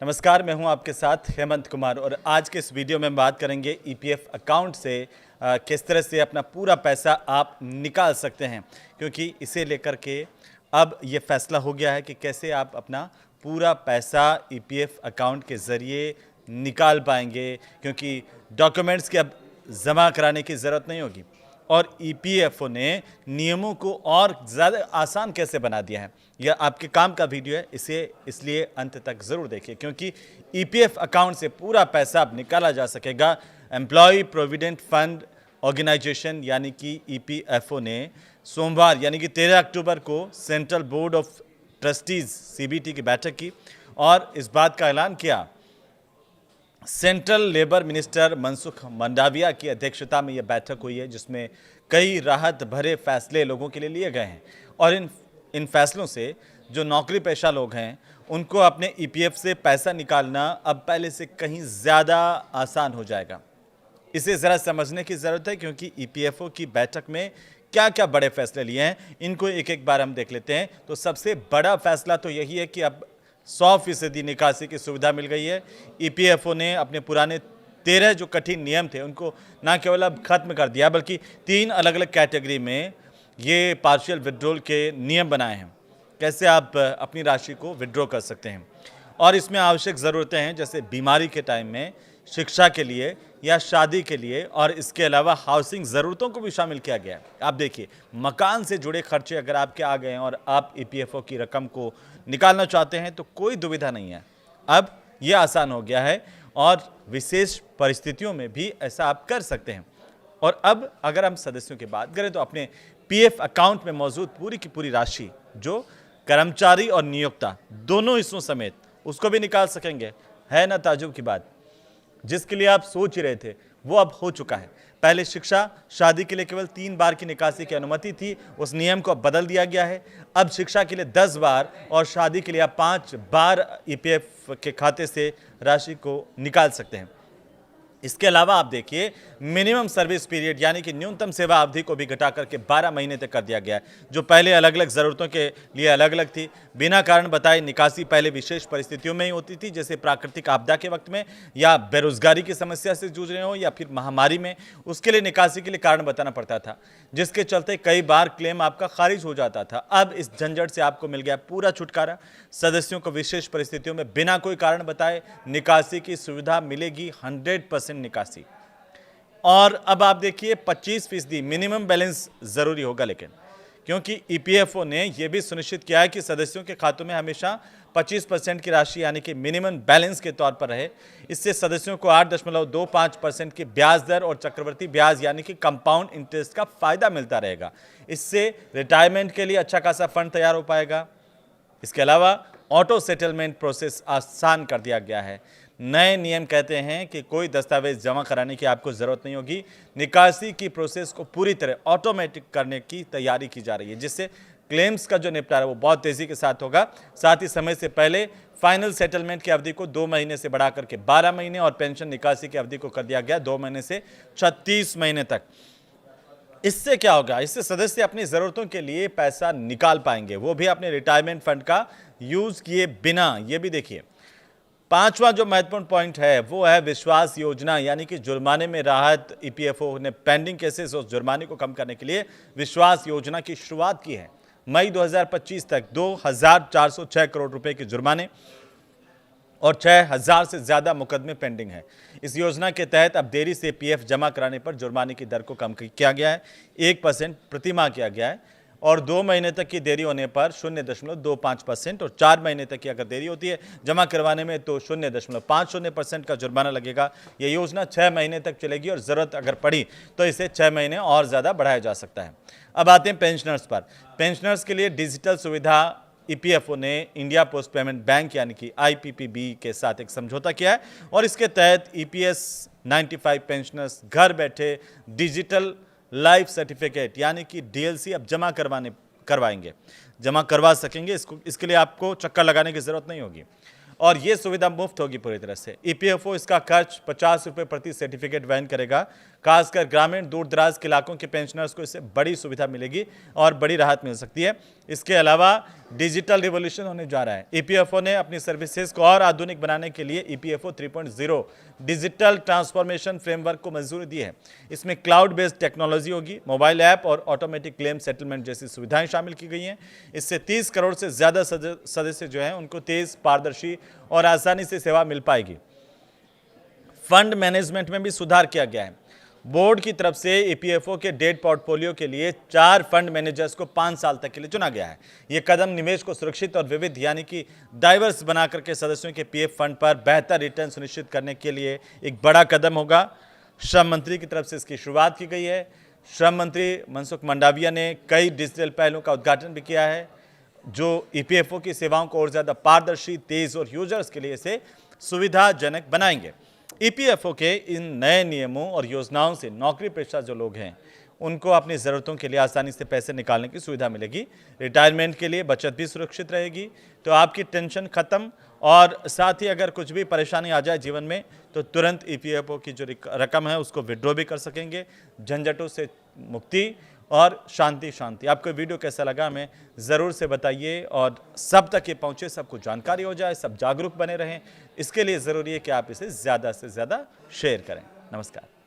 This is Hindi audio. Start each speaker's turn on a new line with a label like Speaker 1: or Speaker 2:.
Speaker 1: नमस्कार, मैं हूं आपके साथ हेमंत कुमार और आज के इस वीडियो में हम बात करेंगे ईपीएफ अकाउंट से किस तरह से अपना पूरा पैसा आप निकाल सकते हैं, क्योंकि इसे लेकर के अब ये फैसला हो गया है कि कैसे आप अपना पूरा पैसा ईपीएफ अकाउंट के ज़रिए निकाल पाएंगे, क्योंकि डॉक्यूमेंट्स की अब जमा कराने की ज़रूरत नहीं होगी और ईपीएफओ ने नियमों को और ज़्यादा आसान कैसे बना दिया है। यह आपके काम का वीडियो है, इसे इसलिए अंत तक ज़रूर देखिए, क्योंकि ईपीएफ अकाउंट से पूरा पैसा अब निकाला जा सकेगा। एम्प्लॉय प्रोविडेंट फंड ऑर्गेनाइजेशन यानी कि ईपीएफओ ने सोमवार यानी कि 13 अक्टूबर को central board of trustees CBT की बैठक की और इस बात का ऐलान किया। Central labour minister Mansukh Mandaviya की अध्यक्षता में यह बैठक हुई है, जिसमें कई राहत भरे फैसले लोगों के लिए लिए गए हैं और इन फैसलों से जो नौकरी पेशा लोग हैं उनको अपने ईपीएफ से पैसा निकालना अब पहले से कहीं ज़्यादा आसान हो जाएगा। इसे ज़रा समझने की ज़रूरत है, क्योंकि ईपीएफओ की बैठक में क्या क्या बड़े फैसले लिए हैं, इनको एक एक बार हम देख लेते हैं। तो सबसे बड़ा फैसला तो यही है कि अब 100% निकासी की सुविधा मिल गई है। ईपीएफओ ने अपने पुराने 13 जो कठिन नियम थे उनको न केवल अब खत्म कर दिया, बल्कि 3 अलग अलग कैटेगरी में ये पार्शियल विड्रॉल के नियम बनाए हैं, कैसे आप अपनी राशि को विड्रॉ कर सकते हैं। और इसमें आवश्यक ज़रूरतें हैं, जैसे बीमारी के टाइम में, शिक्षा के लिए या शादी के लिए, और इसके अलावा हाउसिंग ज़रूरतों को भी शामिल किया गया है। आप देखिए, मकान से जुड़े खर्चे अगर आपके आ गए हैं और आप ईपीएफओ की रकम को निकालना चाहते हैं तो कोई दुविधा नहीं है, अब यह आसान हो गया है और विशेष परिस्थितियों में भी ऐसा आप कर सकते हैं। और अब अगर हम सदस्यों की बात करें तो अपने पीएफ अकाउंट में मौजूद पूरी की पूरी राशि, जो कर्मचारी और नियोक्ता दोनों हिस्सों समेत, उसको भी निकाल सकेंगे। है ना ताजुब की बात? जिसके लिए आप सोच ही रहे थे वो अब हो चुका है। पहले शिक्षा, शादी के लिए केवल 3 बार की निकासी की अनुमति थी, उस नियम को अब बदल दिया गया है। अब शिक्षा के लिए 10 बार और शादी के लिए आप 5 बार ईपीएफ के खाते से राशि को निकाल सकते हैं। इसके अलावा आप देखिए, मिनिमम सर्विस पीरियड यानी कि न्यूनतम सेवा अवधि को भी घटा करके 12 महीने तक कर दिया गया है, जो पहले अलग अलग ज़रूरतों के लिए अलग अलग थी। बिना कारण बताए निकासी पहले विशेष परिस्थितियों में ही होती थी, जैसे प्राकृतिक आपदा के वक्त में या बेरोजगारी की समस्या से जूझ रहे हो या फिर महामारी में, उसके लिए निकासी के लिए कारण बताना पड़ता था, जिसके चलते कई बार क्लेम आपका खारिज हो जाता था। अब इस झंझट से आपको मिल गया पूरा छुटकारा। सदस्यों को विशेष परिस्थितियों में बिना कोई कारण बताए निकासी की सुविधा मिलेगी, 100% निकासी। और अब आप देखिए, 25% मिनिमम बैलेंस जरूरी होगा, लेकिन क्योंकि ईपीएफओ ने यह भी सुनिश्चित किया है कि सदस्यों के खातों में हमेशा 25% की राशि यानी कि मिनिमम बैलेंस के तौर पर रहे। इससे सदस्यों को 8.25% की ब्याज दर और चक्रवृद्धि ब्याज यानी कि कंपाउंड इंटरेस्ट का फायदा मिलता रहेगा। इससे रिटायरमेंट के लिए अच्छा खासा फंड तैयार हो पाएगा। इसके अलावा ऑटो सेटलमेंट प्रोसेस आसान कर दिया गया है। नए नियम कहते हैं कि कोई दस्तावेज जमा कराने की आपको ज़रूरत नहीं होगी। निकासी की प्रोसेस को पूरी तरह ऑटोमेटिक करने की तैयारी की जा रही है, जिससे क्लेम्स का जो निपटारा वो बहुत तेज़ी के साथ होगा। साथ ही समय से पहले फाइनल सेटलमेंट की अवधि को 2 महीने से बढ़ा करके 12 महीने और पेंशन निकासी की अवधि को कर दिया गया 2 महीने से 36 महीने तक। इससे क्या होगा? इससे सदस्य अपनी ज़रूरतों के लिए पैसा निकाल पाएंगे, वो भी अपने रिटायरमेंट फंड का यूज़ किए बिना। ये भी देखिए, 5वां जो महत्वपूर्ण पॉइंट है वो है विश्वास योजना, यानी कि जुर्माने में राहत। ईपीएफओ ने पेंडिंग केसेस और जुर्माने को कम करने के लिए विश्वास योजना की शुरुआत की है। मई 2025 तक 2406 करोड़ रुपए के जुर्माने और 6000 से ज़्यादा मुकदमे पेंडिंग है। इस योजना के तहत अब देरी से पीएफ जमा कराने पर जुर्माने की दर को कम किया गया है, 1% प्रति माह किया गया है, और 2 महीने तक की देरी होने पर 0.25% और 4 महीने तक की अगर देरी होती है जमा करवाने में तो 0.50% का जुर्माना लगेगा। ये योजना 6 महीने तक चलेगी और ज़रूरत अगर पड़ी तो इसे 6 महीने और ज़्यादा बढ़ाया जा सकता है। अब आते हैं पेंशनर्स पर। पेंशनर्स के लिए डिजिटल सुविधा ईपीएफओ ने इंडिया पोस्ट पेमेंट बैंक यानी कि आईपीपीबी के साथ एक समझौता किया है और इसके तहत ईपीएस 95 पेंशनर्स घर बैठे डिजिटल लाइफ सर्टिफिकेट यानी कि डीएलसी अब जमा करवा सकेंगे। इसके लिए आपको चक्कर लगाने की जरूरत नहीं होगी और ये सुविधा मुफ्त होगी पूरी तरह से। ईपीएफओ इसका खर्च 50 रुपये प्रति सर्टिफिकेट वहन करेगा। खासकर ग्रामीण दूर दराज के इलाकों के पेंशनर्स को इससे बड़ी सुविधा मिलेगी और बड़ी राहत मिल सकती है। इसके अलावा डिजिटल रिवॉल्यूशन होने जा रहा है। ईपीएफओ ने अपनी सर्विसेज को और आधुनिक बनाने के लिए ईपीएफओ 3.0 डिजिटल ट्रांसफॉर्मेशन फ्रेमवर्क को मंजूरी दी है। इसमें क्लाउड बेस्ड टेक्नोलॉजी होगी, मोबाइल ऐप और ऑटोमेटिक क्लेम सेटलमेंट जैसी सुविधाएं शामिल की गई हैं। इससे 30 करोड़ से ज्यादा सदस्य जो हैं उनको तेज, पारदर्शी और आसानी से सेवा मिल पाएगी। फंड मैनेजमेंट में भी सुधार किया गया है। बोर्ड की तरफ से ईपीएफओ के डेट पोर्टफोलियो के लिए 4 फंड मैनेजर्स को 5 साल तक के लिए चुना गया है। यह कदम निवेश को सुरक्षित और विविध यानी कि डाइवर्स बनाकर के सदस्यों के पीएफ फंड पर बेहतर रिटर्न सुनिश्चित करने के लिए एक बड़ा कदम होगा। श्रम मंत्री की तरफ से इसकी शुरुआत की गई है। श्रम मंत्री मनसुख मंडाविया ने कई डिजिटल पहलों का उद्घाटन भी किया है जो ईपीएफओ की सेवाओं को और ज्यादा पारदर्शी, तेज और यूजर्स के लिए इसे सुविधाजनक बनाएंगे। ईपीएफओ के इन नए नियमों और योजनाओं से नौकरी पेशा जो लोग हैं उनको अपनी ज़रूरतों के लिए आसानी से पैसे निकालने की सुविधा मिलेगी। रिटायरमेंट के लिए बचत भी सुरक्षित रहेगी, तो आपकी टेंशन खत्म और साथ ही अगर कुछ भी परेशानी आ जाए जीवन में तो तुरंत ईपीएफओ की जो रकम है उसको विड्रॉ भी कर सकेंगे। झंझटों से मुक्ति और शांति। आपको वीडियो कैसा लगा हमें ज़रूर से बताइए और सब तक ये पहुँचे, सबको जानकारी हो जाए, सब जागरूक बने रहें। इसके लिए ज़रूरी है कि आप इसे ज़्यादा से ज़्यादा शेयर करें। नमस्कार।